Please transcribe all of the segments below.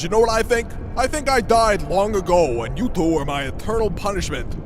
Because you know what I think? I think I died long ago and you two are my eternal punishment.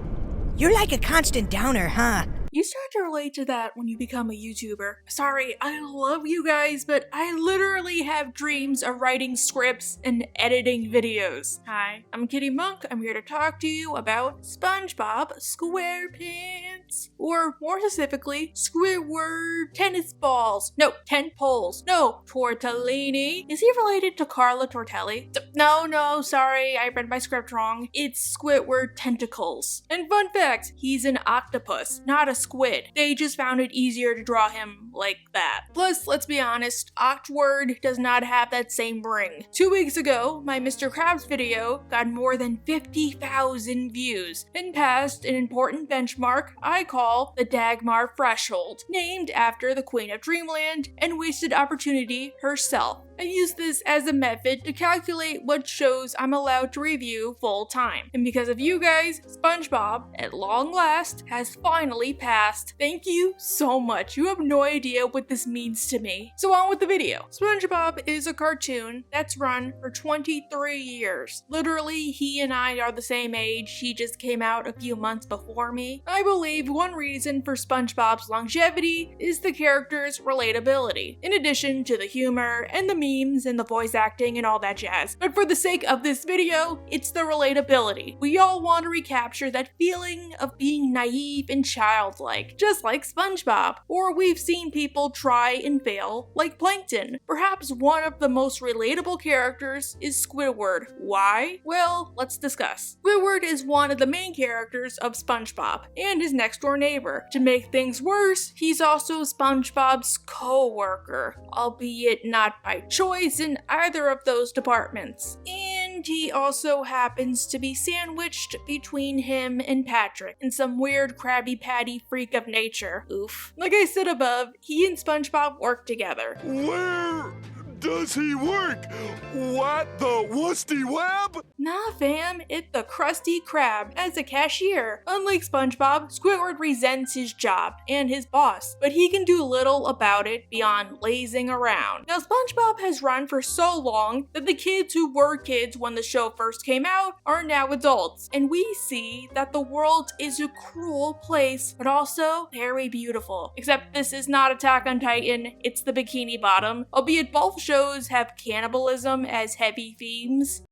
You're like a constant downer, huh? You start to relate to that when you become a YouTuber. Sorry, I love you guys, but I literally have dreams of writing scripts and editing videos. Hi, I'm Kitty Monk. I'm here to talk to you about Spongebob Squarepants. Or more specifically, Squidward Tennis Balls. No, tent poles. No, Tortellini. Is he related to Carla Tortelli? No, sorry, I read my script wrong. It's Squidward Tentacles. And fun fact, he's an octopus, not a squid. They just found it easier to draw him like that. Plus, let's be honest, Octword does not have that same ring. 2 weeks ago, my Mr. Krabs video got more than 50,000 views and passed an important benchmark I call the Dagmar threshold, named after the Queen of Dreamland and wasted opportunity herself. I use this as a method to calculate what shows I'm allowed to review full time. And because of you guys, SpongeBob, at long last, has finally passed. Thank you so much. You have no idea what this means to me. So on with the video. SpongeBob is a cartoon that's run for 23 years. Literally, he and I are the same age. He just came out a few months before me. I believe one reason for SpongeBob's longevity is the character's relatability, in addition to the humor and the memes and the voice acting and all that jazz. But for the sake of this video, it's the relatability. We all want to recapture that feeling of being naive and childlike, just like SpongeBob. Or we've seen people try and fail, like Plankton. Perhaps one of the most relatable characters is Squidward. Why? Well, let's discuss. Squidward is one of the main characters of SpongeBob and his next door neighbor. To make things worse, he's also SpongeBob's co-worker, albeit not by choice in either of those departments. And he also happens to be sandwiched between him and Patrick in some weird Krabby Patty freak of nature. Oof. Like I said above, he and SpongeBob work together. Where does he work? What, the Woosty Web? Nah fam, it's the Krusty Krab as a cashier. Unlike SpongeBob, Squidward resents his job and his boss, but he can do little about it beyond lazing around. Now SpongeBob has run for so long that the kids who were kids when the show first came out are now adults, and we see that the world is a cruel place, but also very beautiful. Except this is not Attack on Titan, it's the Bikini Bottom, albeit both shows have cannibalism as heavy themes.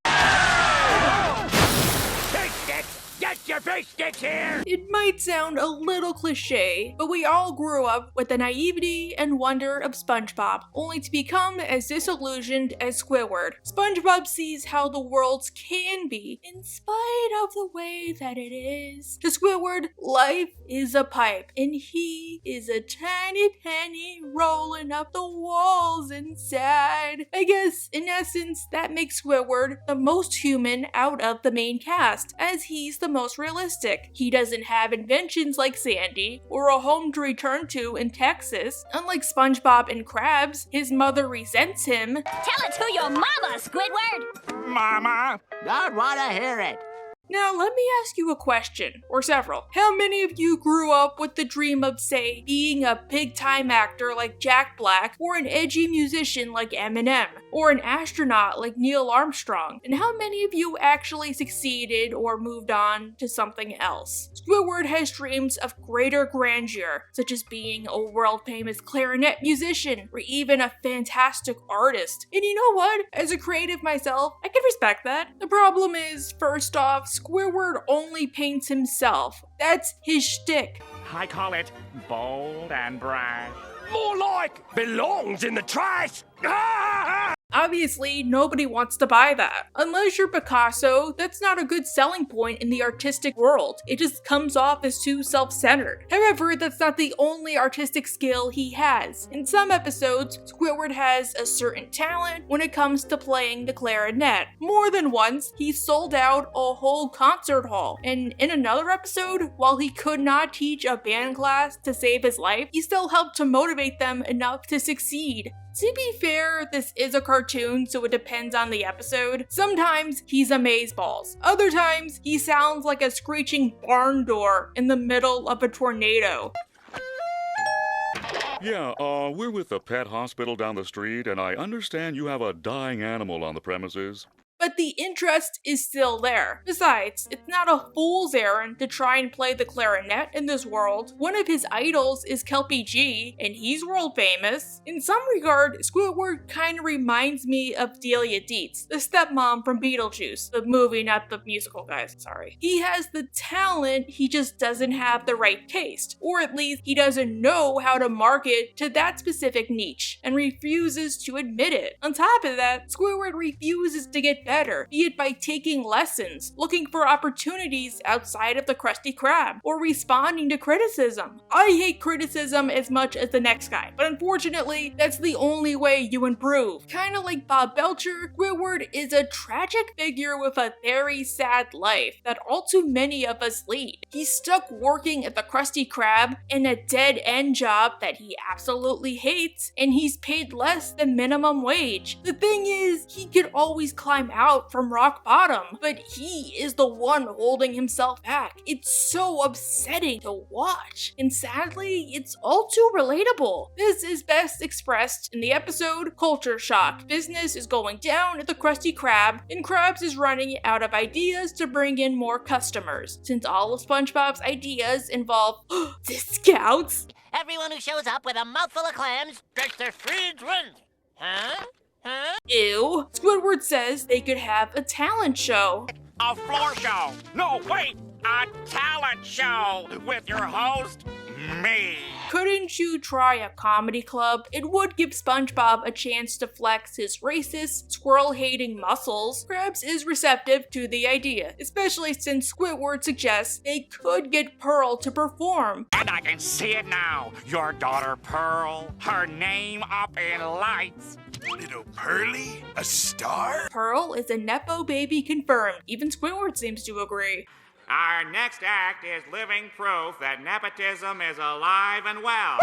Get your fish sticks here! It might sound a little cliche, but we all grew up with the naivety and wonder of SpongeBob, only to become as disillusioned as Squidward. SpongeBob sees how the world can be, in spite of the way that it is. To Squidward, life is a pipe, and he is a tiny penny rolling up the walls inside. I guess, in essence, that makes Squidward the most human out of the main cast, as he's the most realistic. He doesn't have inventions like Sandy, or a home to return to in Texas. Unlike SpongeBob and Krabs, his mother resents him. Tell it to your mama, Squidward! Mama! Don't want to hear it. Now, let me ask you a question, or several. How many of you grew up with the dream of, say, being a big-time actor like Jack Black, or an edgy musician like Eminem, or an astronaut like Neil Armstrong? And how many of you actually succeeded or moved on to something else? Squidward has dreams of greater grandeur, such as being a world-famous clarinet musician, or even a fantastic artist. And you know what? As a creative myself, I can respect that. The problem is, first off, Squidward only paints himself. That's his shtick. I call it bold and brash. More like belongs in the trash. Obviously, nobody wants to buy that. Unless you're Picasso, that's not a good selling point in the artistic world. It just comes off as too self-centered. However, that's not the only artistic skill he has. In some episodes, Squidward has a certain talent when it comes to playing the clarinet. More than once, he sold out a whole concert hall. And in another episode, while he could not teach a band class to save his life, he still helped to motivate them enough to succeed. To be fair, this is a cartoon, so it depends on the episode. Sometimes he's amazeballs. Other times, he sounds like a screeching barn door in the middle of a tornado. Yeah, we're with the pet hospital down the street, and I understand you have a dying animal on the premises. but the interest is still there. Besides, it's not a fool's errand to try and play the clarinet in this world. One of his idols is Kelpie G, and he's world famous. In some regard, Squidward kind of reminds me of Delia Dietz, the stepmom from Beetlejuice, the movie, not the musical, guys, sorry. He has the talent, he just doesn't have the right taste, or at least he doesn't know how to market to that specific niche, and refuses to admit it. On top of that, Squidward refuses to get better, be it by taking lessons, looking for opportunities outside of the Krusty Krab, or responding to criticism. I hate criticism as much as the next guy, but unfortunately, that's the only way you improve. Kinda like Bob Belcher, Squidward is a tragic figure with a very sad life that all too many of us lead. He's stuck working at the Krusty Krab in a dead-end job that he absolutely hates, and he's paid less than minimum wage. The thing is, he could always climb out from rock bottom, but he is the one holding himself back. It's so upsetting to watch, and sadly, it's all too relatable. This is best expressed in the episode Culture Shock. Business is going down at the Krusty Krab, and Krabs is running out of ideas to bring in more customers, since all of SpongeBob's ideas involve discounts. Everyone who shows up with a mouthful of clams gets their free drink. Huh? Ew. Squidward says they could have a talent show. A floor show. No, wait. A talent show with your host, me. Couldn't you try a comedy club? It would give SpongeBob a chance to flex his racist, squirrel-hating muscles. Krabs is receptive to the idea, especially since Squidward suggests they could get Pearl to perform. And I can see it now. Your daughter Pearl, her name up in lights. Little Pearly? A star? Pearl is a Nepo baby confirmed. Even Squidward seems to agree. Our next act is living proof that nepotism is alive and well.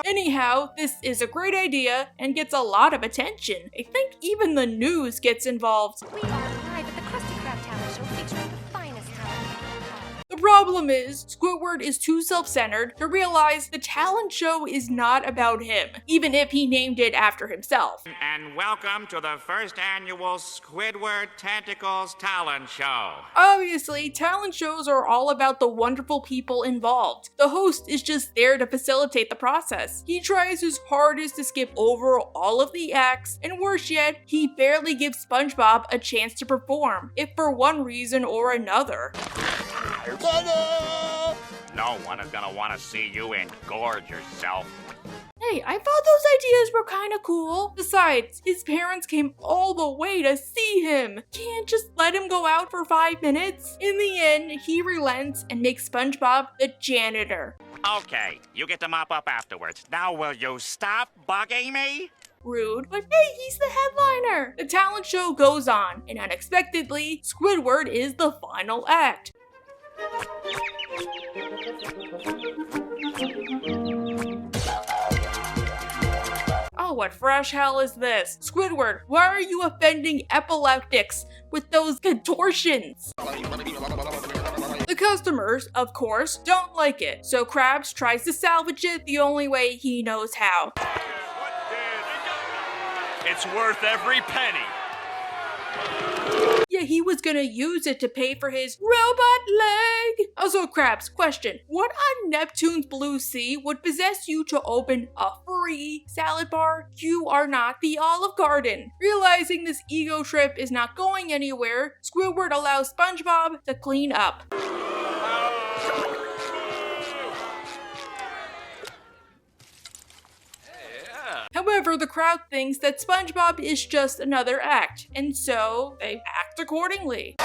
Anyhow, this is a great idea and gets a lot of attention. I think even the news gets involved. We are live at the Krusty Krab talent show featuring the finest talent. The problem is, Squidward is too self-centered to realize the talent show is not about him, even if he named it after himself. And welcome to the first annual Squidward Tentacles talent show. Obviously, talent shows are all about the wonderful people involved. The host is just there to facilitate the process. He tries his hardest to skip over all of the acts, and worse yet, he barely gives SpongeBob a chance to perform, if for one reason or another. No one is gonna want to see you engorge yourself. Hey, I thought those ideas were kinda cool. Besides, his parents came all the way to see him. Can't just let him go out for 5 minutes. In the end, he relents and makes SpongeBob the janitor. Okay, you get to mop up afterwards. Now will you stop bugging me? Rude, but hey, he's the headliner. The talent show goes on, and unexpectedly, Squidward is the final act. Oh, what fresh hell is this? Squidward, why are you offending epileptics with those contortions? The customers, of course, don't like it, so Krabs tries to salvage it the only way he knows how. It's worth every penny. Yeah, he was gonna use it to pay for his robot leg. Also, Krabs, question. What on Neptune's blue sea would possess you to open a free salad bar? You are not the Olive Garden. Realizing this ego trip is not going anywhere, Squidward allows SpongeBob to clean up. However, the crowd thinks that SpongeBob is just another act, and so they act accordingly.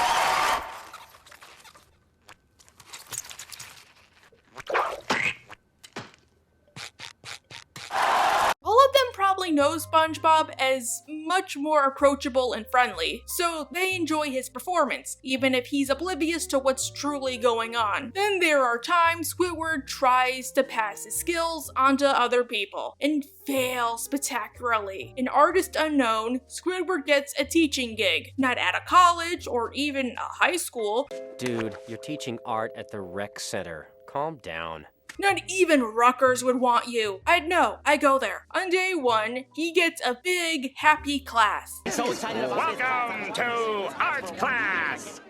All of them probably know SpongeBob as much more approachable and friendly, so they enjoy his performance, even if he's oblivious to what's truly going on. Then there are times Squidward tries to pass his skills onto other people, and fails spectacularly. An artist unknown, Squidward gets a teaching gig, not at a college or even a high school. Dude, you're teaching art at the rec center. Calm down. Not even Rutgers would want you. I go there. On day 1, he gets a big, happy class. Welcome to art class.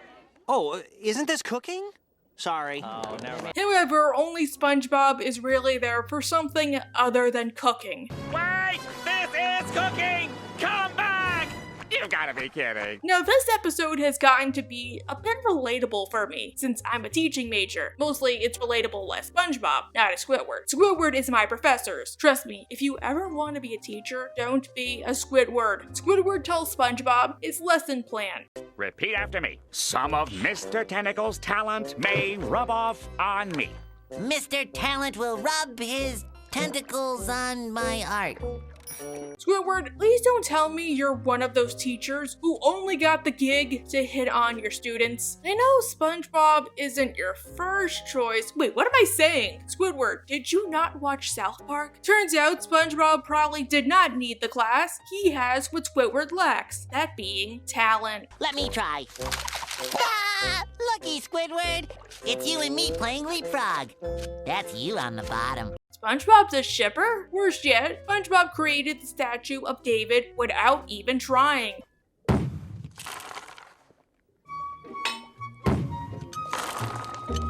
Oh, isn't this cooking? Sorry. Oh, never mind. However, only SpongeBob is really there for something other than cooking. Wait! This is cooking! Come back! You gotta be kidding. Now, this episode has gotten to be a bit relatable for me, since I'm a teaching major. Mostly, it's relatable as SpongeBob, not as Squidward. Squidward is my professors. Trust me, if you ever want to be a teacher, don't be a Squidward. Squidward tells SpongeBob his lesson plan. Repeat after me. Some of Mr. Tentacles' talent may rub off on me. Mr. Talent will rub his tentacles on my art. Squidward, please don't tell me you're one of those teachers who only got the gig to hit on your students. I know SpongeBob isn't your first choice. Wait, what am I saying? Squidward, did you not watch South Park? Turns out SpongeBob probably did not need the class. He has what Squidward lacks, that being talent. Let me try. Ah! Looky, Squidward! It's you and me playing leapfrog. That's you on the bottom. SpongeBob's a shipper? Worse yet, SpongeBob created the statue of David without even trying.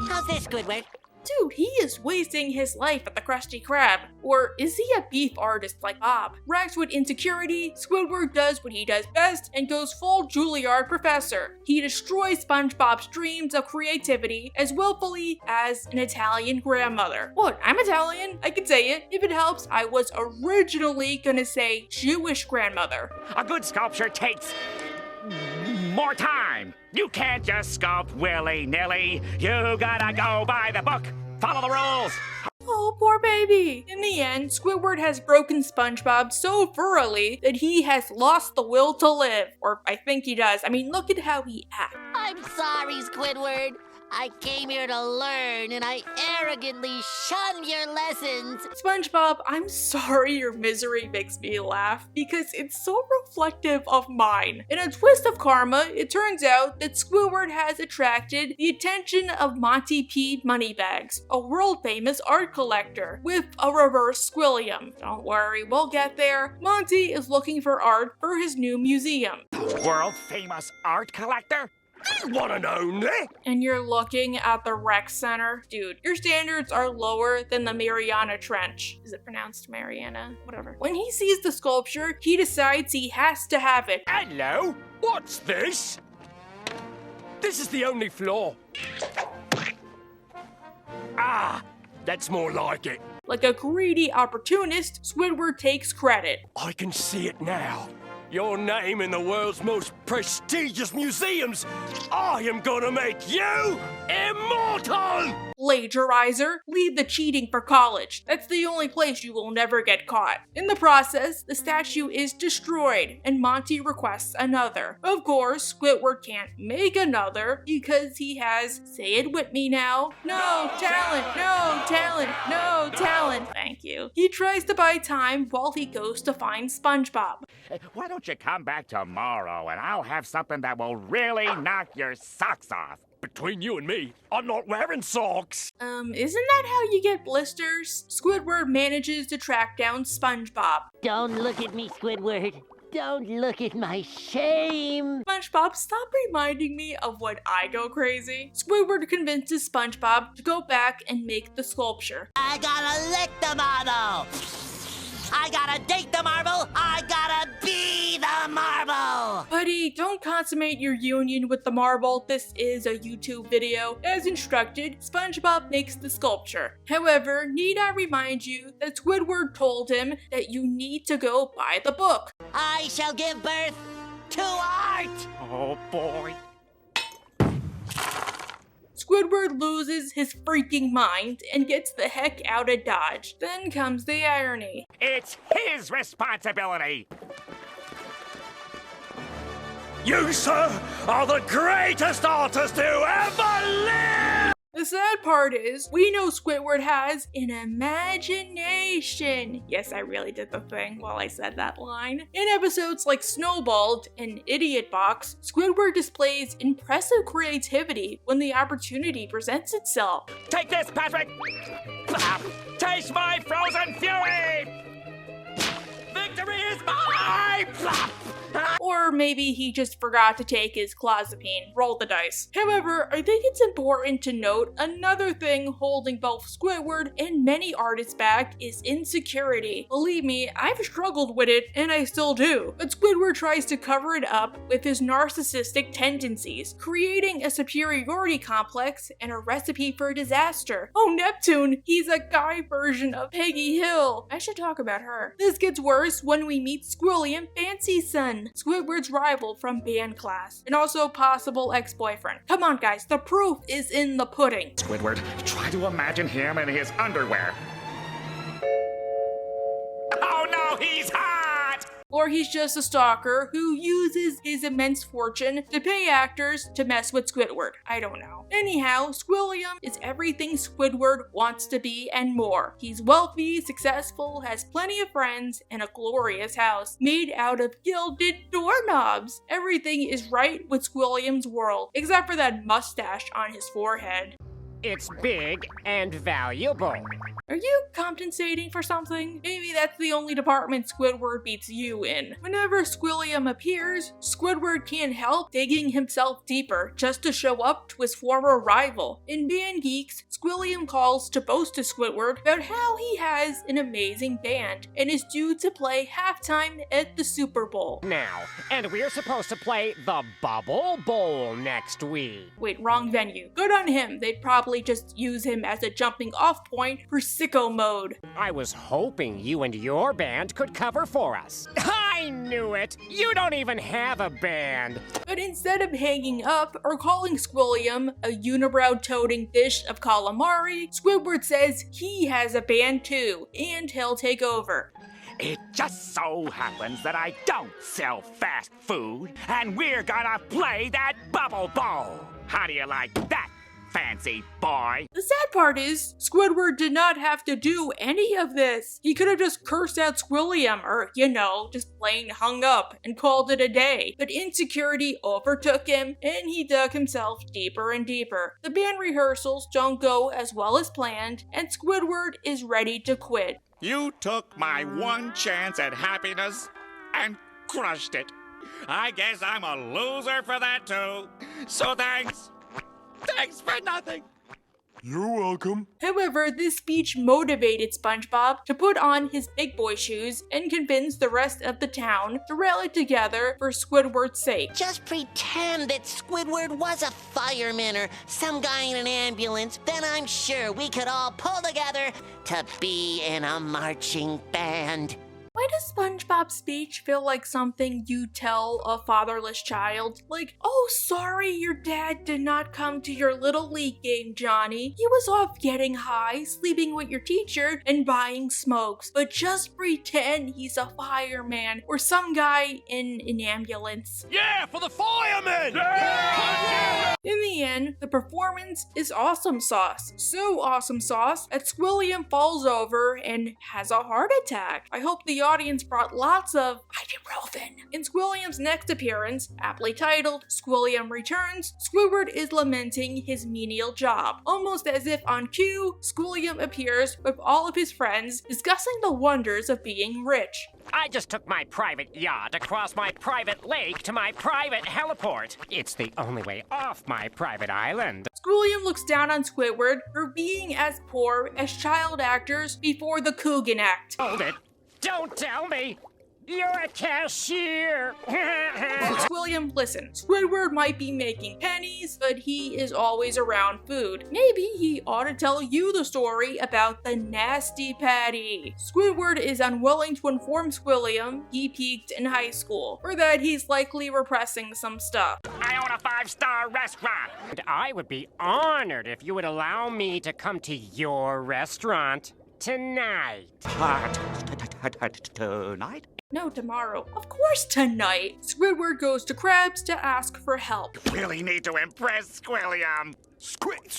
How's this, Squidward? Dude, he is wasting his life at the Krusty Krab. Or is he a beef artist like Bob? Racked with insecurity, Squidward does what he does best and goes full Juilliard professor. He destroys SpongeBob's dreams of creativity as willfully as an Italian grandmother. What, I'm Italian? I can say it. If it helps, I was originally gonna say Jewish grandmother. A good sculpture takes more time. You can't just sculpt willy-nilly. You gotta go by the book. Follow the rules. Oh, poor baby. In the end, Squidward has broken SpongeBob so thoroughly that he has lost the will to live. Or I think he does. I mean, look at how he acts. I'm sorry, Squidward. I came here to learn, and I arrogantly shunned your lessons. SpongeBob, I'm sorry your misery makes me laugh because it's so reflective of mine. In a twist of karma, it turns out that Squidward has attracted the attention of Monty P. Moneybags, a world-famous art collector, with a reverse Squilliam. Don't worry, we'll get there. Monty is looking for art for his new museum. World-famous art collector? One and only? And you're looking at the rec center? Dude, your standards are lower than the Mariana Trench. Is it pronounced Mariana? Whatever. When he sees the sculpture, he decides he has to have it. Hello? What's this? This is the only flaw. Ah, that's more like it. Like a greedy opportunist, Squidward takes credit. I can see it now. Your name in the world's most prestigious museums. I am gonna make you immortal! Plagiarizer, leave the cheating for college. That's the only place you will never get caught. In the process, the statue is destroyed, and Monty requests another. Of course, Squidward can't make another because he has, say it with me now, no talent, no talent, no talent. Thank you. He tries to buy time while he goes to find SpongeBob. Why don't you come back tomorrow and I'll have something that will really knock your socks off? Between you and me, I'm not wearing socks. Isn't that how you get blisters? Squidward manages to track down SpongeBob. Don't look at me, Squidward. Don't look at my shame. SpongeBob, stop reminding me of when I go crazy. Squidward convinces SpongeBob to go back and make the sculpture. I gotta lick the marble. I gotta date the marble. I gotta be the marble. Buddy, don't consummate your union with the marble. This is a YouTube video. As instructed, SpongeBob makes the sculpture. However, need I remind you that Squidward told him that you need to go buy the book. I shall give birth to art. Oh boy. Squidward loses his freaking mind and gets the heck out of Dodge. Then comes the irony. It's his responsibility. You, sir, are the greatest artist who ever lived! The The sad part is, we know Squidward has an imagination. Yes, I really did the thing while I said that line. In episodes like Snowballed and Idiot Box, Squidward displays impressive creativity when the opportunity presents itself. Take this, Patrick! Plop. Taste my frozen fury! Victory is mine! Plop. Or maybe he just forgot to take his clozapine. Roll the dice. However, I think it's important to note another thing holding both Squidward and many artists back is insecurity. Believe me, I've struggled with it, and I still do. But Squidward tries to cover it up with his narcissistic tendencies, creating a superiority complex and a recipe for disaster. Oh, Neptune! He's a guy version of Peggy Hill. I should talk about her. This gets worse when we meet Squilliam Fancy's son, Squidward's rival from band class, and also possible ex-boyfriend. Come on guys, the proof is in the pudding. Squidward, try to imagine him in his underwear. Oh no, he's hot! Or he's just a stalker who uses his immense fortune to pay actors to mess with Squidward. I don't know. Anyhow, Squilliam is everything Squidward wants to be and more. He's wealthy, successful, has plenty of friends, and a glorious house made out of gilded doorknobs. Everything is right with Squilliam's world, except for that mustache on his forehead. It's big and valuable. Are you compensating for something? Maybe that's the only department Squidward beats you in. Whenever Squilliam appears, Squidward can't help digging himself deeper just to show up to his former rival. In Band Geeks, Squilliam calls to boast to Squidward about how he has an amazing band and is due to play halftime at the Super Bowl. Now, and we're supposed to play the Bubble Bowl next week. Wait, wrong venue. Good on him. They'd probably just use him as a jumping off point for sicko mode. I was hoping you and your band could cover for us. I knew it! You don't even have a band! But instead of hanging up or calling Squilliam a unibrow-toting dish of calamari, Squidward says he has a band too, and he'll take over. It just so happens that I don't sell fast food, and we're gonna play that Bubble Bowl. How do you like that, fancy boy? The sad part is, Squidward did not have to do any of this. He could have just cursed out Squilliam, or, you know, just plain hung up and called it a day. But insecurity overtook him, and he dug himself deeper and deeper. The band rehearsals don't go as well as planned, and Squidward is ready to quit. You took my one chance at happiness and crushed it. I guess I'm a loser for that too. So thanks. Thanks for nothing. You're welcome. However, this speech motivated Spongebob to put on his big boy shoes and convince the rest of the town to rally together for Squidward's sake. Just pretend that Squidward was a fireman or some guy in an ambulance, then I'm sure we could all pull together to be in a marching band. Why does SpongeBob's speech feel like something you tell a fatherless child? Like, oh, sorry your dad did not come to your Little League game, Johnny. He was off getting high, sleeping with your teacher, and buying smokes. But just pretend he's a fireman or some guy in an ambulance. Yeah, for the firemen! In the end, the performance is awesome sauce. So awesome sauce that Squilliam falls over and has a heart attack. I hope the audience brought lots of ibuprofen. In Squilliam's next appearance, aptly titled Squilliam Returns, Squidward is lamenting his menial job. Almost as if on cue, Squilliam appears with all of his friends discussing the wonders of being rich. I just took my private yacht across my private lake to my private heliport. It's the only way off my private island. Squilliam looks down on Squidward for being as poor as child actors before the Coogan Act. Hold it. Don't tell me! You're a cashier! Squilliam, listen, Squidward might be making pennies, but he is always around food. Maybe he ought to tell you the story about the Nasty Patty. Squidward is unwilling to inform Squilliam he peaked in high school, or that he's likely repressing some stuff. I own a 5-star restaurant. And I would be honored if you would allow me to come to your restaurant tonight. Tonight? No, tomorrow. Of course tonight. Squidward goes to Krabs to ask for help. Really need to impress Squilliam. Squilliam?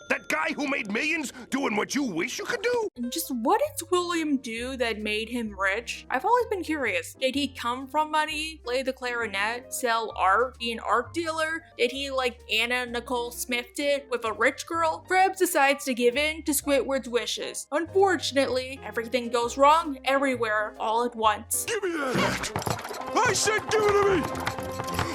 That guy who made millions doing what you wish you could do? And just what did William do that made him rich? I've always been curious. Did he come from money, play the clarinet, sell art, be an art dealer? Did he, like Anna Nicole Smith did, with a rich girl? Krabs decides to give in to Squidward's wishes. Unfortunately, everything goes wrong everywhere all at once. Give me that! I said give it to me!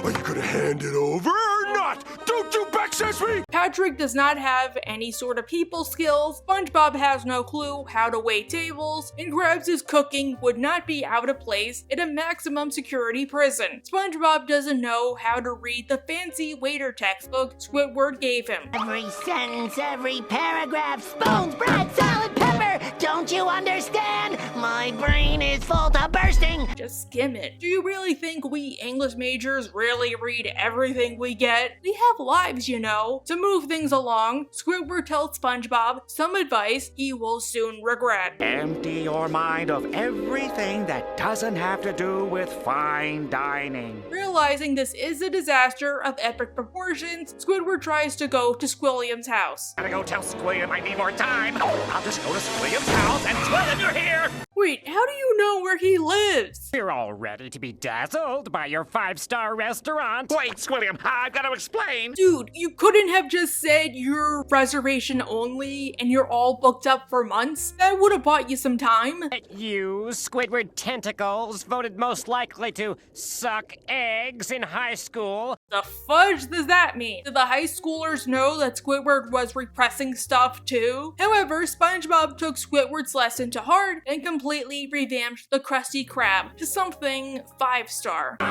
Are you gonna hand it over or not? Don't you backsass me! Patrick does not have any sort of people skills, Spongebob has no clue how to wait tables, and Krabs' cooking would not be out of place in a maximum security prison. Spongebob doesn't know how to read the fancy waiter textbook Squidward gave him. Every sentence, every paragraph, spoons, bread, salad, pepper. Don't you understand? My brain is full to bursting. Just skim it. Do you really think we English majors really read everything we get? We have lives, you know. To move things along, Squidward tells SpongeBob some advice he will soon regret. Empty your mind of everything that doesn't have to do with fine dining. Realizing this is a disaster of epic proportions, Squidward tries to go to Squilliam's house. Gotta go tell Squilliam I need more time. I'll just go to Squilliam's house and Squilliam, you're here! Wait, how do you know where he lives? We're all ready to be dazzled by your 5-star restaurant. Wait, Squilliam, I've got to explain. Dude, you couldn't have just said you're reservation only and you're all booked up for months? That would have bought you some time. You, Squidward Tentacles, voted most likely to suck eggs in high school. The fudge does that mean? Did the high schoolers know that Squidward was repressing stuff too? However, SpongeBob took Squidward's lesson to heart and completely revamped the Krusty Krab to something 5-star. Table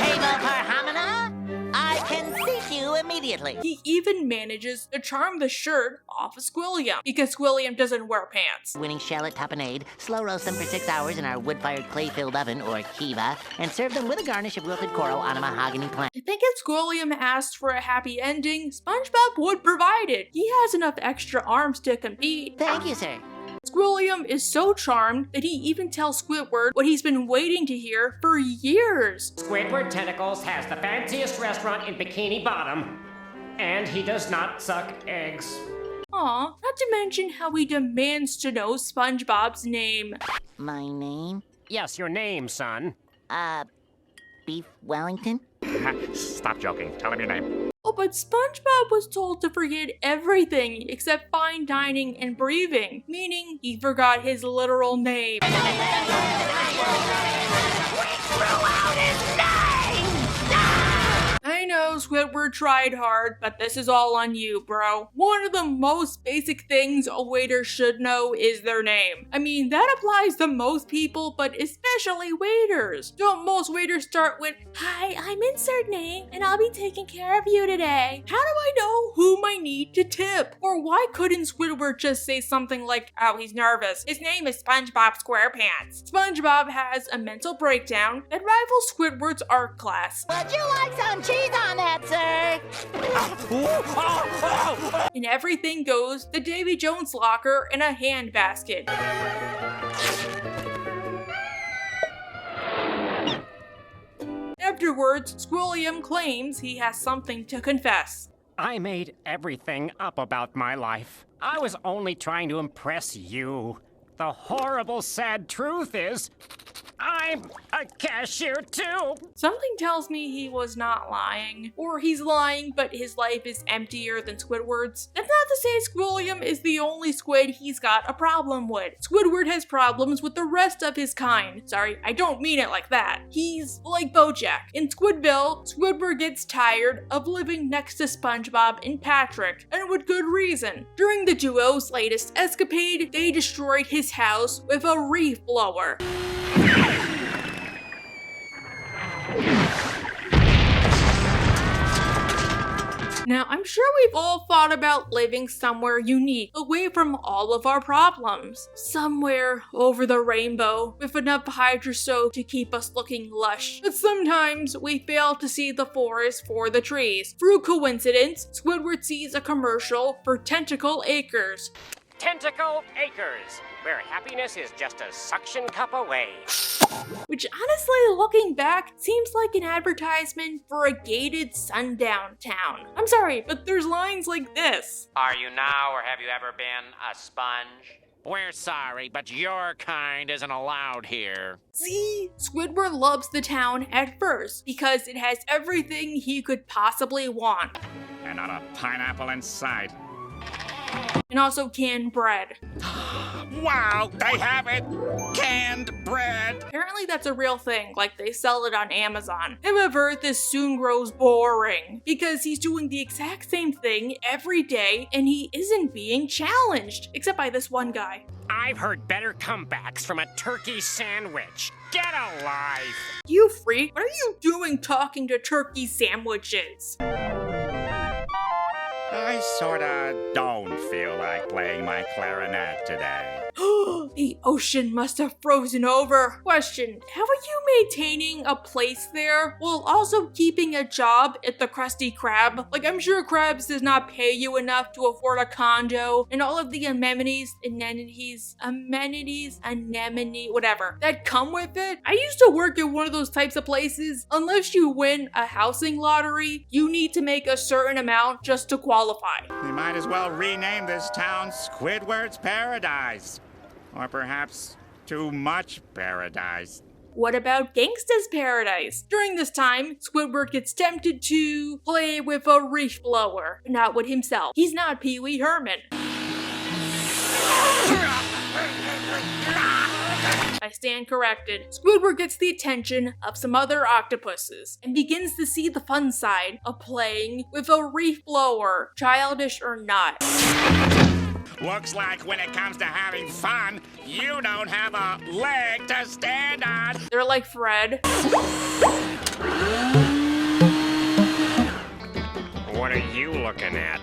per homina? I can seek you immediately. He even manages to charm the shirt off of Squilliam because Squilliam doesn't wear pants. Winning shallot tapenade, slow roast them for 6 hours in our wood-fired clay-filled oven, or kiva, and serve them with a garnish of wilted coral on a mahogany plant. I think if Squilliam asked for a happy ending, SpongeBob would provide it. He has enough extra arms to compete. Thank you, sir. Squilliam is so charmed that he even tells Squidward what he's been waiting to hear for years. Squidward Tentacles has the fanciest restaurant in Bikini Bottom, and he does not suck eggs. Aw, not to mention how he demands to know SpongeBob's name. My name? Yes, your name, son. Beef Wellington? Stop joking. Tell him your name. Oh, but SpongeBob was told to forget everything except fine dining and breathing, meaning he forgot his literal name. We threw out his name! I know Squidward tried hard, but this is all on you, bro. One of the most basic things a waiter should know is their name. I mean, that applies to most people, but especially waiters. Don't most waiters start with, "Hi, I'm insert name, and I'll be taking care of you today. How do I know whom I need to tip?" Or why couldn't Squidward just say something like, "Oh, he's nervous. His name is Spongebob Squarepants." SpongeBob has a mental breakdown that rivals Squidward's art class. Would you like some cheese on that, sir? And everything goes to Davy Jones' locker in a handbasket. Afterwards, Squilliam claims he has something to confess. I made everything up about my life. I was only trying to impress you. The horrible, sad truth is, I'm a cashier too. Something tells me he was not lying. Or he's lying, but his life is emptier than Squidward's. That's not to say Squilliam is the only squid he's got a problem with. Squidward has problems with the rest of his kind. Sorry, I don't mean it like that. He's like Bojack. In Squidville, Squidward gets tired of living next to SpongeBob and Patrick, and with good reason. During the duo's latest escapade, they destroyed his house with a reef blower. Now, I'm sure we've all thought about living somewhere unique, away from all of our problems. Somewhere over the rainbow, with enough hydro soap to keep us looking lush. But sometimes we fail to see the forest for the trees. Through coincidence, Squidward sees a commercial for Tentacle Acres. Tentacle Acres, where happiness is just a suction cup away. Which honestly, looking back, seems like an advertisement for a gated sundown town. I'm sorry, but there's lines like this. Are you now, or have you ever been, a sponge? We're sorry, but your kind isn't allowed here. See? Squidward loves the town at first because it has everything he could possibly want. And not a pineapple in sight. And also canned bread. Wow, they have it! Canned bread! Apparently that's a real thing, like they sell it on Amazon. However, this soon grows boring because he's doing the exact same thing every day and he isn't being challenged, except by this one guy. I've heard better comebacks from a turkey sandwich. Get a life! You freak, what are you doing talking to turkey sandwiches? I sorta don't feel like playing my clarinet today. The ocean must have frozen over. Question, how are you maintaining a place there while also keeping a job at the Krusty Krab? Like, I'm sure Krabs does not pay you enough to afford a condo and all of the amenities, anemone, whatever, that come with it. I used to work at one of those types of places. Unless you win a housing lottery, you need to make a certain amount just to qualify. We might as well rename this town Squidward's Paradise. Or perhaps Too Much Paradise. What about Gangsta's Paradise? During this time, Squidward gets tempted to play with a reef blower, but not with himself. He's not Pee Wee Herman. I stand corrected. Squidward gets the attention of some other octopuses and begins to see the fun side of playing with a reef blower, childish or not. Looks like when it comes to having fun, you don't have a leg to stand on. They're like Fred. What are you looking at?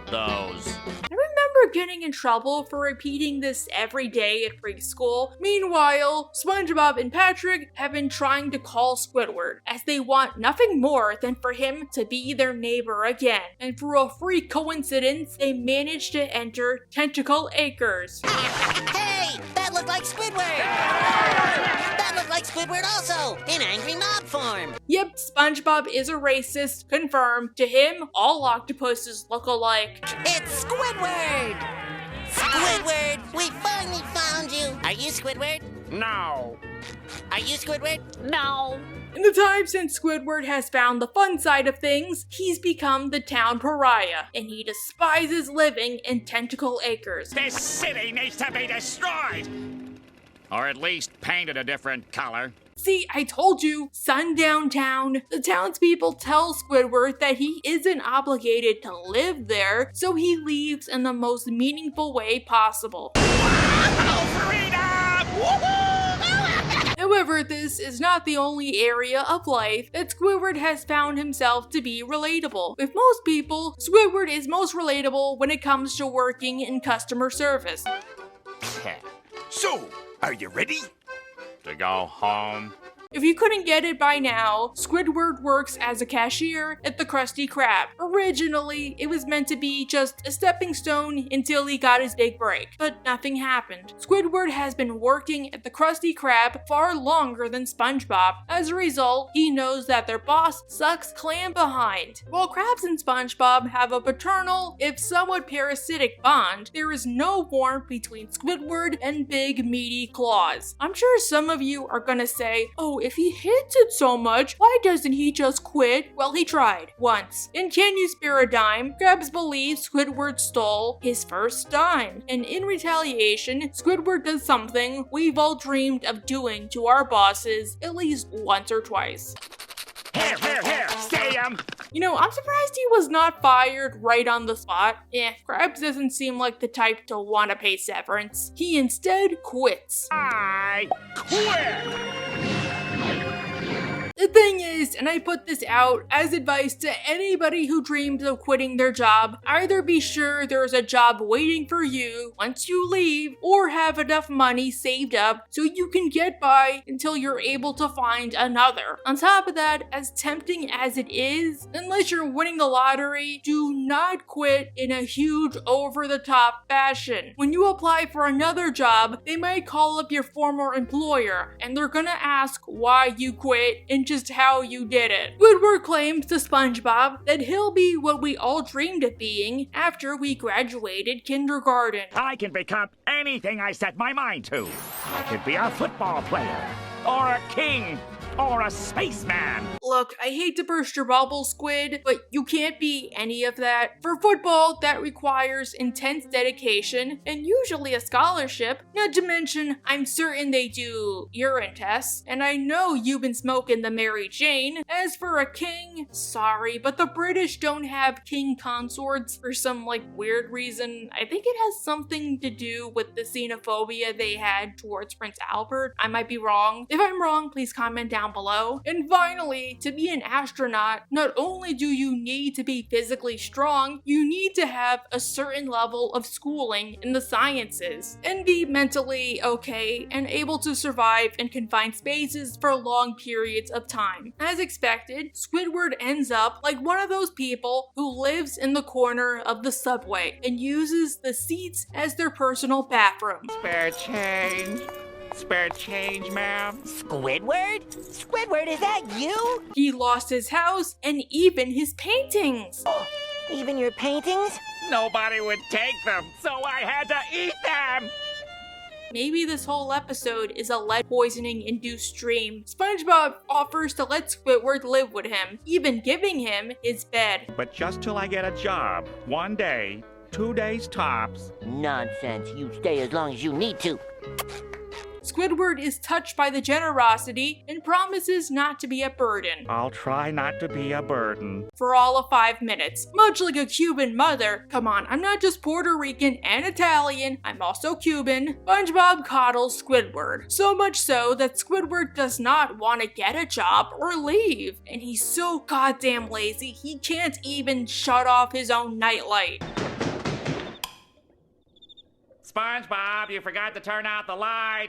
Those. I remember getting in trouble for repeating this every day at preschool. Meanwhile, Spongebob and Patrick have been trying to call Squidward, as they want nothing more than for him to be their neighbor again. And through a freak coincidence, they managed to enter Tentacle Acres. Hey, that looked like Squidward! That looked like Squidward also, in angry mob form. Yep, SpongeBob is a racist. Confirmed. To him, all octopuses look alike. It's Squidward! Squidward, we finally found you. Are you Squidward? No. Are you Squidward? No. In the time since Squidward has found the fun side of things, he's become the town pariah, and he despises living in Tentacle Acres. This city needs to be destroyed! Or at least painted a different color. See, I told you, Sundown Town. The townspeople tell Squidward that he isn't obligated to live there, so he leaves in the most meaningful way possible. However, this is not the only area of life that Squidward has found himself to be relatable. With most people, Squidward is most relatable when it comes to working in customer service. So, are you ready? To go home? If you couldn't get it by now, Squidward works as a cashier at the Krusty Krab. Originally, it was meant to be just a stepping stone until he got his big break, but nothing happened. Squidward has been working at the Krusty Krab far longer than SpongeBob. As a result, he knows that their boss sucks clam behind. While Krabs and SpongeBob have a paternal, if somewhat parasitic bond, there is no warmth between Squidward and big meaty claws. I'm sure some of you are gonna say, oh, if he hates it so much, why doesn't he just quit? Well, he tried once. In Can You Spare a Dime, Krabs believes Squidward stole his first dime, and in retaliation, Squidward does something we've all dreamed of doing to our bosses at least once or twice. Here, see him! You know, I'm surprised he was not fired right on the spot. Krabs doesn't seem like the type to want to pay severance. He instead quits. I quit! The thing is, this, and I put this out as advice to anybody who dreams of quitting their job. Either be sure there's a job waiting for you once you leave, or have enough money saved up so you can get by until you're able to find another. On top of that, as tempting as it is, unless you're winning the lottery, do not quit in a huge over-the-top fashion. When you apply for another job, they might call up your former employer, and they're gonna ask why you quit and just how you did it. Squidward claims to SpongeBob that he'll be what we all dreamed of being after we graduated kindergarten. I can become anything I set my mind to. I could be a football player, or a king, or a spaceman. Look, I hate to burst your bubble, Squid, but you can't be any of that. For football, that requires intense dedication and usually a scholarship. Not to mention, I'm certain they do urine tests, and I know you've been smoking the Mary Jane. As for a king, sorry, but the British don't have king consorts for some weird reason. I think it has something to do with the xenophobia they had towards Prince Albert. I might be wrong. If I'm wrong, please comment down below. And finally, to be an astronaut, not only do you need to be physically strong, you need to have a certain level of schooling in the sciences and be mentally okay and able to survive in confined spaces for long periods of time. As expected, Squidward ends up like one of those people who lives in the corner of the subway and uses the seats as their personal bathroom. Spare change. Spare change, ma'am. Squidward? Squidward, is that you? He lost his house and even his paintings. Even your paintings? Nobody would take them, so I had to eat them. Maybe this whole episode is a lead poisoning induced dream. SpongeBob offers to let Squidward live with him, even giving him his bed. But just till I get a job. 1 day, 2 days tops. Nonsense. You stay as long as you need to. Squidward is touched by the generosity and promises not to be a burden. I'll try not to be a burden. For all of 5 minutes. Much like a Cuban mother. Come on, I'm not just Puerto Rican and Italian, I'm also Cuban. SpongeBob coddles Squidward. So much so that Squidward does not want to get a job or leave. And he's so goddamn lazy, he can't even shut off his own nightlight. SpongeBob, you forgot to turn out the light.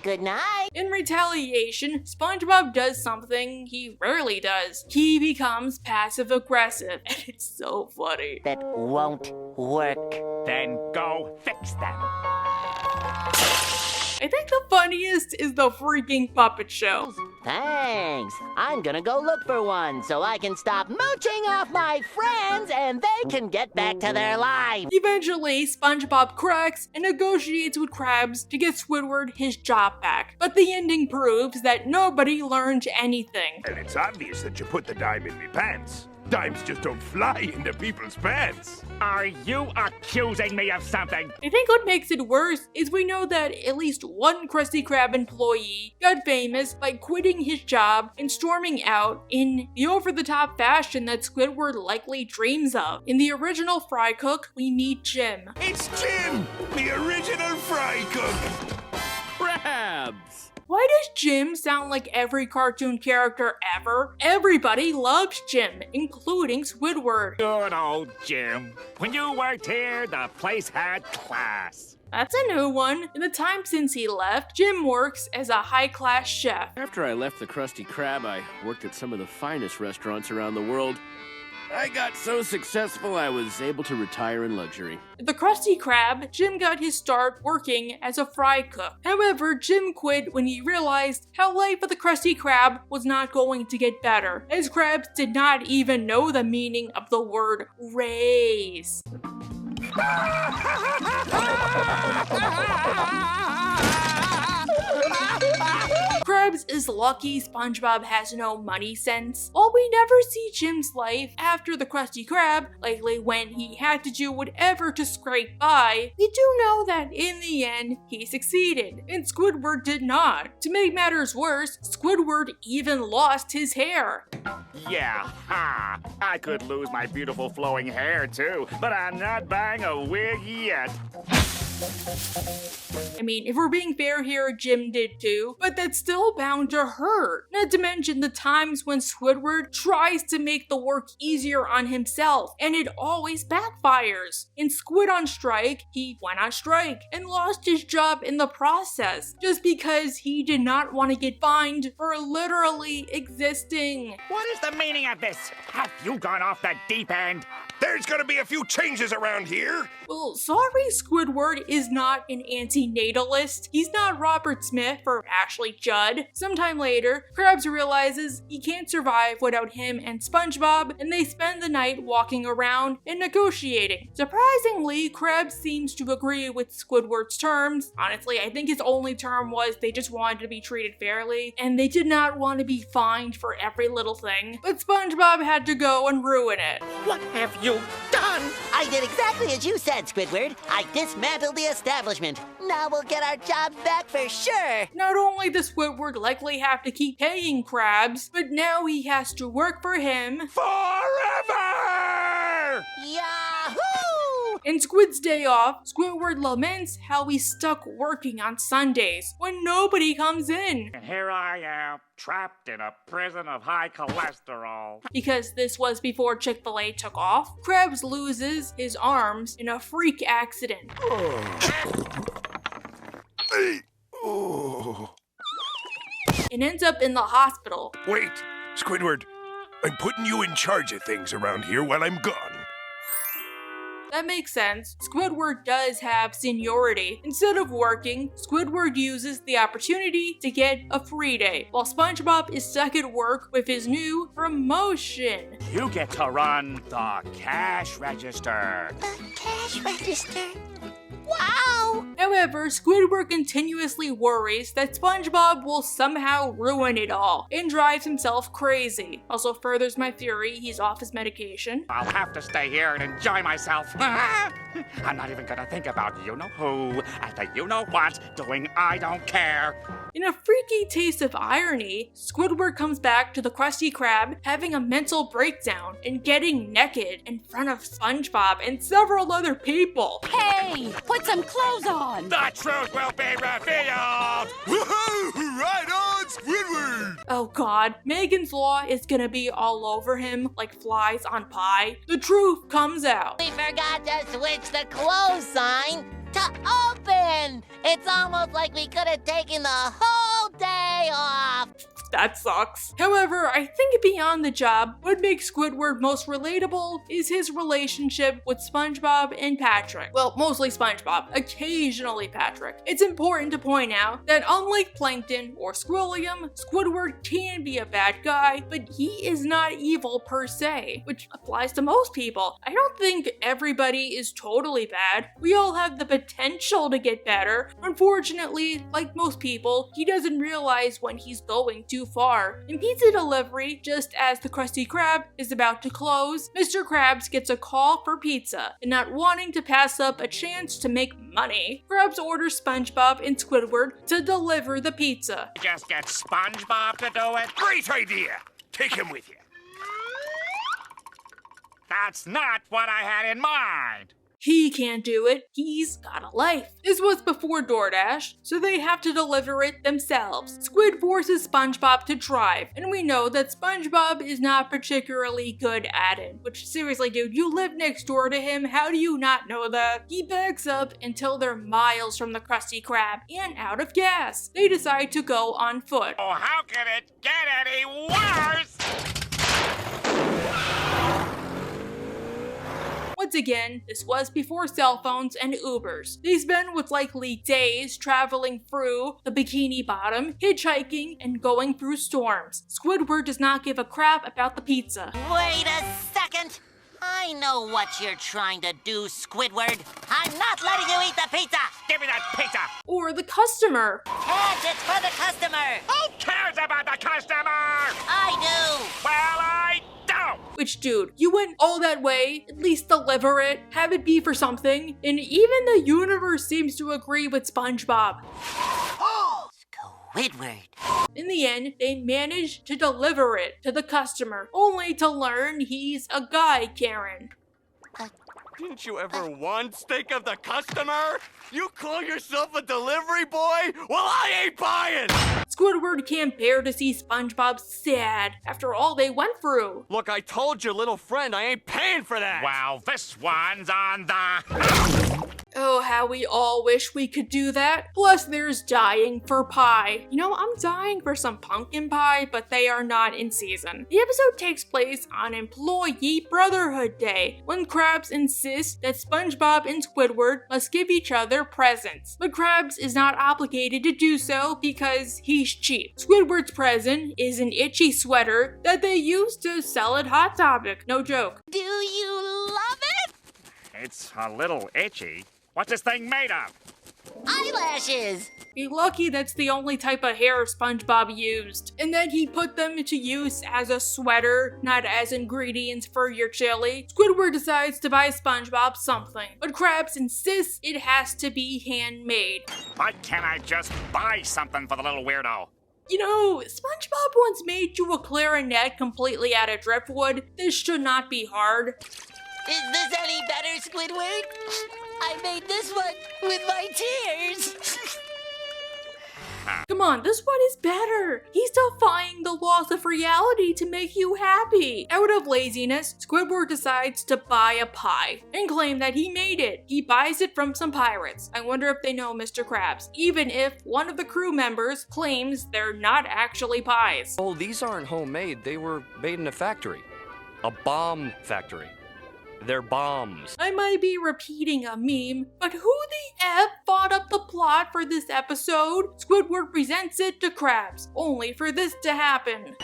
Good night. In retaliation, SpongeBob does something he rarely does. He becomes passive-aggressive, and it's so funny. That won't work. Then go fix them. I think the funniest is the freaking puppet show. Thanks. I'm gonna go look for one so I can stop mooching off my friends and they can get back to their lives. Eventually, SpongeBob cracks and negotiates with Krabs to get Squidward his job back. But the ending proves that nobody learned anything. And it's obvious that you put the dime in me pants. Dimes just don't fly into people's pants. Are you accusing me of something? I think what makes it worse is we know that at least one Krusty Krab employee got famous by quitting his job and storming out in the over-the-top fashion that Squidward likely dreams of. In the original Fry Cook, we meet Jim. It's Jim, the original fry cook. Crabs! Why does Jim sound like every cartoon character ever? Everybody loves Jim, including Squidward. Good old Jim. When you worked here, the place had class. That's a new one. In the time since he left, Jim works as a high-class chef. After I left the Krusty Krab, I worked at some of the finest restaurants around the world. I got so successful I was able to retire in luxury. At the Krusty Krab, Jim got his start working as a fry cook. However, Jim quit when he realized how life at the Krusty Krab was not going to get better, as Krabs did not even know the meaning of the word raise. Krabs is lucky SpongeBob has no money sense. While we never see Jim's life after the Krusty Krab, likely when he had to do whatever to scrape by, we do know that in the end, he succeeded, and Squidward did not. To make matters worse, Squidward even lost his hair. Yeah, ha! I could lose my beautiful flowing hair too, but I'm not buying a wig yet. I mean, if we're being fair here, Jim did too, but that's still bound to hurt. Not to mention the times when Squidward tries to make the work easier on himself, and it always backfires. In Squid on Strike, he went on strike and lost his job in the process, just because he did not want to get fined for literally existing. What is the meaning of this? Have you gone off the deep end? There's gonna be a few changes around here. Well, sorry, Squidward is not an anti-natalist. He's not Robert Smith or Ashley Judd. Sometime later, Krabs realizes he can't survive without him and Spongebob, and they spend the night walking around and negotiating. Surprisingly, Krabs seems to agree with Squidward's terms. Honestly, I think his only term was they just wanted to be treated fairly, and they did not want to be fined for every little thing. But Spongebob had to go and ruin it. What have you done? I did exactly as you said, Squidward. I dismantled the establishment. Now we'll get our jobs back for sure. Not only does Squidward likely have to keep paying Krabs, but now he has to work for him Forever! Yahoo! In Squid's day off, Squidward laments how he's stuck working on Sundays when nobody comes in. And here I am, trapped in a prison of high cholesterol. Because this was before Chick-fil-A took off, Krabs loses his arms in a freak accident. And ends up in the hospital. Wait, Squidward. I'm putting you in charge of things around here while I'm gone. That makes sense. Squidward does have seniority. Instead of working, Squidward uses the opportunity to get a free day, while SpongeBob is stuck at work with his new promotion. You get to run the cash register. The cash register? Wow! However, Squidward continuously worries that SpongeBob will somehow ruin it all and drives himself crazy. Also furthers my theory he's off his medication. I'll have to stay here and enjoy myself. I'm not even gonna think about you-know-who and the you-know-what doing I don't care. In a freaky taste of irony, Squidward comes back to the Krusty Krab having a mental breakdown and getting naked in front of SpongeBob and several other people. Hey, put some clothes on. The truth will be revealed! Woohoo! Right on, Squidward! Oh god, Megan's Law is gonna be all over him like flies on pie. The truth comes out. We forgot to switch the close sign to open. It's almost like we could have taken the whole day off. That sucks. However, I think beyond the job, what makes Squidward most relatable is his relationship with SpongeBob and Patrick. Well, mostly SpongeBob, occasionally Patrick. It's important to point out that unlike Plankton or Squilliam, Squidward can be a bad guy, but he is not evil per se, which applies to most people. I don't think everybody is totally bad. We all have the potential to get better. Unfortunately, like most people, he doesn't realize when he's going too far. In pizza delivery, just as the Krusty Krab is about to close, Mr. Krabs gets a call for pizza, and not wanting to pass up a chance to make money, Krabs orders SpongeBob and Squidward to deliver the pizza. Just get SpongeBob to do it? Great idea! Take him with you. That's not what I had in mind. He can't do it. He's got a life. This was before DoorDash, so they have to deliver it themselves. Squid forces SpongeBob to drive, and we know that SpongeBob is not particularly good at it. Which, seriously, dude, you live next door to him. How do you not know that? He backs up until they're miles from the Krusty Krab and out of gas. They decide to go on foot. Oh, how can it get any worse? Once again, this was before cell phones and Ubers. They spend what's likely days traveling through the Bikini Bottom, hitchhiking, and going through storms. Squidward does not give a crap about the pizza. Wait a second. I know what you're trying to do, Squidward. I'm not letting you eat the pizza. Give me that pizza. Or the customer. Cash, it's for the customer. Who cares about the customer? I do. Well, I don't. Which, dude, you went all that way, at least deliver it, have it be for something, and even the universe seems to agree with SpongeBob. Squidward. In the end, they manage to deliver it to the customer, only to learn he's a guy, Karen. A Didn't you ever once think of the customer? You call yourself a delivery boy? Well, I ain't buying! Squidward can't bear to see SpongeBob sad after all they went through. Look, I told your little friend I ain't paying for that! Well, this one's on the... Oh, how we all wish we could do that. Plus, there's dying for pie. You know, I'm dying for some pumpkin pie, but they are not in season. The episode takes place on Employee Brotherhood Day, when Krabs insists that SpongeBob and Squidward must give each other presents. But Krabs is not obligated to do so because he's cheap. Squidward's present is an itchy sweater that they used to sell at Hot Topic. No joke. Do you love it? It's a little itchy. What's this thing made of? Eyelashes! Be lucky that's the only type of hair SpongeBob used, and that he put them to use as a sweater, not as ingredients for your chili. Squidward decides to buy SpongeBob something, but Krabs insists it has to be handmade. Why can't I just buy something for the little weirdo? You know, SpongeBob once made you a clarinet completely out of driftwood. This should not be hard. Is this any better, Squidward? I made this one with my tears. Come on, this one is better. He's defying the laws of reality to make you happy. Out of laziness, Squidward decides to buy a pie and claim that he made it. He buys it from some pirates. I wonder if they know Mr. Krabs, even if one of the crew members claims they're not actually pies. Oh, these aren't homemade. They were made in a factory. A bomb factory. They're bombs. I might be repeating a meme, but who the F thought up the plot for this episode? Squidward presents it to Krabs, only for this to happen.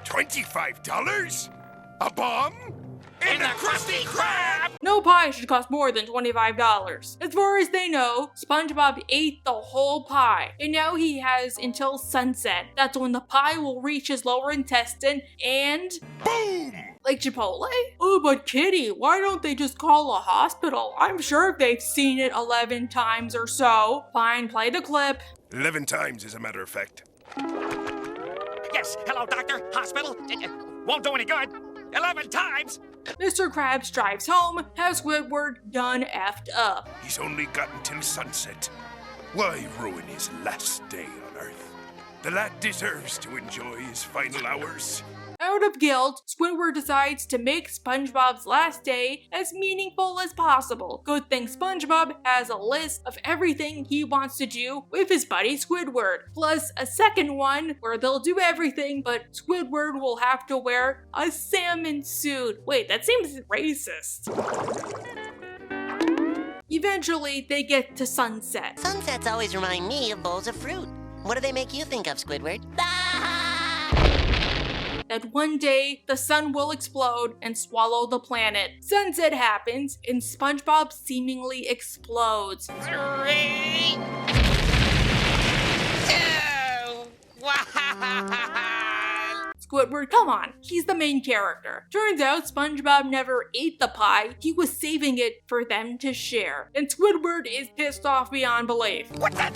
$25? A bomb? In the Krusty Krab! No pie should cost more than $25. As far as they know, SpongeBob ate the whole pie, and now he has until sunset. That's when the pie will reach his lower intestine and... Boom! Like Chipotle? Oh, but Kitty, why don't they just call a hospital? I'm sure they've seen it 11 times or so. Fine, play the clip. 11 times, as a matter of fact. Yes, hello, doctor, hospital. Won't do any good. 11 times! Mr. Krabs drives home, has Squidward done effed up. He's only got until sunset. Why ruin his last day on Earth? The lad deserves to enjoy his final hours. Out of guilt, Squidward decides to make SpongeBob's last day as meaningful as possible. Good thing SpongeBob has a list of everything he wants to do with his buddy Squidward, plus a second one where they'll do everything, but Squidward will have to wear a salmon suit. Wait, that seems racist. Eventually, they get to sunset. Sunsets always remind me of bowls of fruit. What do they make you think of, Squidward? That one day, the sun will explode and swallow the planet. Sunset happens, and SpongeBob seemingly explodes. 3, 2, 1. Squidward, come on, he's the main character. Turns out SpongeBob never ate the pie, he was saving it for them to share. And Squidward is pissed off beyond belief. What's that?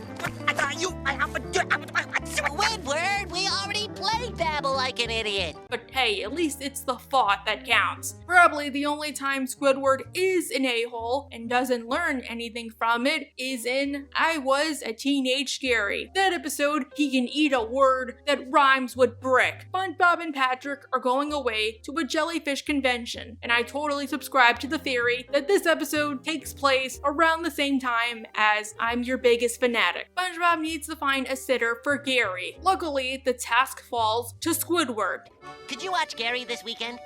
Squidward, we already played Babble like an idiot. But hey, at least it's the thought that counts. Probably the only time Squidward is an a-hole and doesn't learn anything from it is in I Was a Teenage Scary. That episode, he can eat a word that rhymes with brick. SpongeBob and Patrick are going away to a jellyfish convention, and I totally subscribe to the theory that this episode takes place around the same time as I'm Your Biggest Fanatic. SpongeBob needs to find a sitter for Gary. Luckily, the task falls to Squidward. Could you watch Gary this weekend?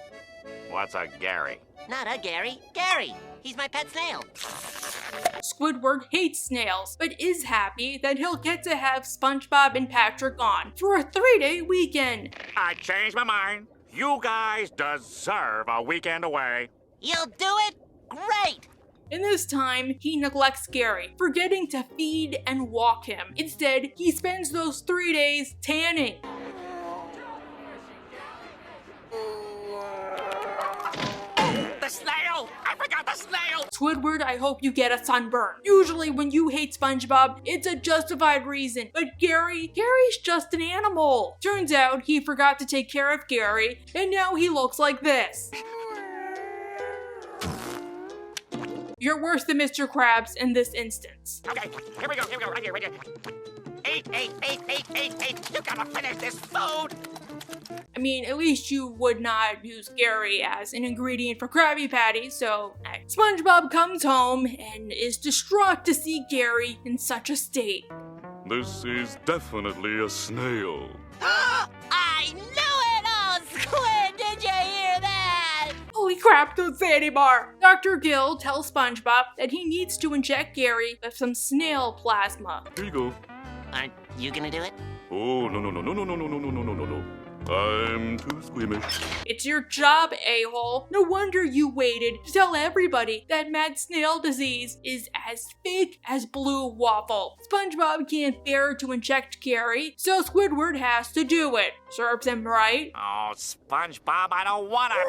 What's a Gary? Not a Gary. Gary! He's my pet snail. Squidward hates snails, but is happy that he'll get to have SpongeBob and Patrick on for a 3-day weekend. I changed my mind. You guys deserve a weekend away. You'll do it? Great! And this time, he neglects Gary, forgetting to feed and walk him. Instead, he spends those 3 days tanning. The snail! I forgot the snail! Squidward, I hope you get a sunburn. Usually when you hate SpongeBob, it's a justified reason, but Gary's just an animal. Turns out he forgot to take care of Gary, and now he looks like this. You're worse than Mr. Krabs in this instance. Okay, here we go, right here. Eat. You gotta finish this food. I mean, at least you would not use Gary as an ingredient for Krabby Patties, so hey. SpongeBob comes home and is distraught to see Gary in such a state. This is definitely a snail. I knew it! Oh, Squid, did you hear that? Holy crap, don't say anymore! Dr. Gill tells SpongeBob that he needs to inject Gary with some snail plasma. Here you go. Aren't you gonna do it? Oh, no. I'm too squeamish. It's your job, a-hole. No wonder you waited to tell everybody that mad snail disease is as fake as blue waffle. SpongeBob can't bear to inject Gary, so Squidward has to do it. Serves him right. Oh, SpongeBob, I don't want to.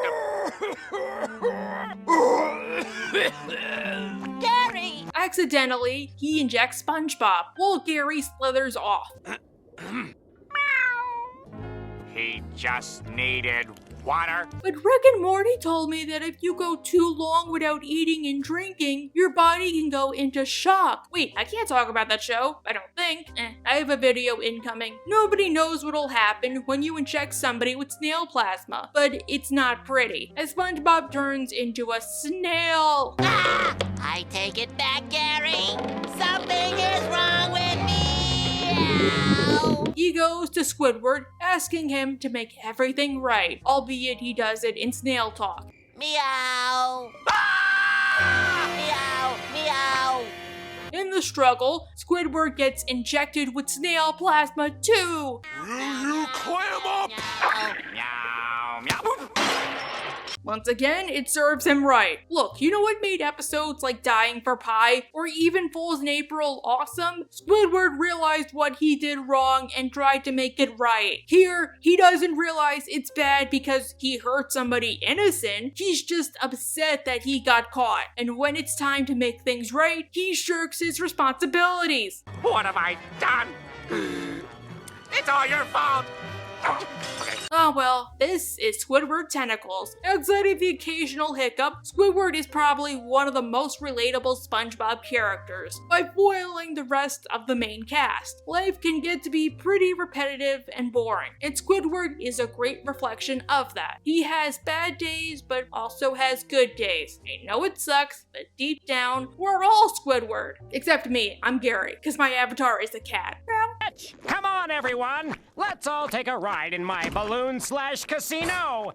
Gary! Accidentally, he injects SpongeBob while Gary slithers off. He just needed water. But Rick and Morty told me that if you go too long without eating and drinking, your body can go into shock. Wait, I can't talk about that show. I don't think. I have a video incoming. Nobody knows what'll happen when you inject somebody with snail plasma, but it's not pretty, as SpongeBob turns into a snail. Ah! I take it back, Gary. Something is wrong with me. Ow. He goes to Squidward, asking him to make everything right, albeit he does it in snail talk. Meow. Ah! Meow. In the struggle, Squidward gets injected with snail plasma too. Will you clam up? Meow. Once again, it serves him right. Look, you know what made episodes like Dying for Pie or even Fools in April awesome? Squidward realized what he did wrong and tried to make it right. Here, he doesn't realize it's bad because he hurt somebody innocent. He's just upset that he got caught. And when it's time to make things right, he shirks his responsibilities. What have I done? It's all your fault. Oh well, this is Squidward Tentacles. Outside of the occasional hiccup, Squidward is probably one of the most relatable SpongeBob characters, by foiling the rest of the main cast. Life can get to be pretty repetitive and boring, and Squidward is a great reflection of that. He has bad days, but also has good days. I know it sucks, but deep down, we're all Squidward. Except me, I'm Gary, because my avatar is a cat. Come on, everyone! Let's all take a ride in my balloon/casino!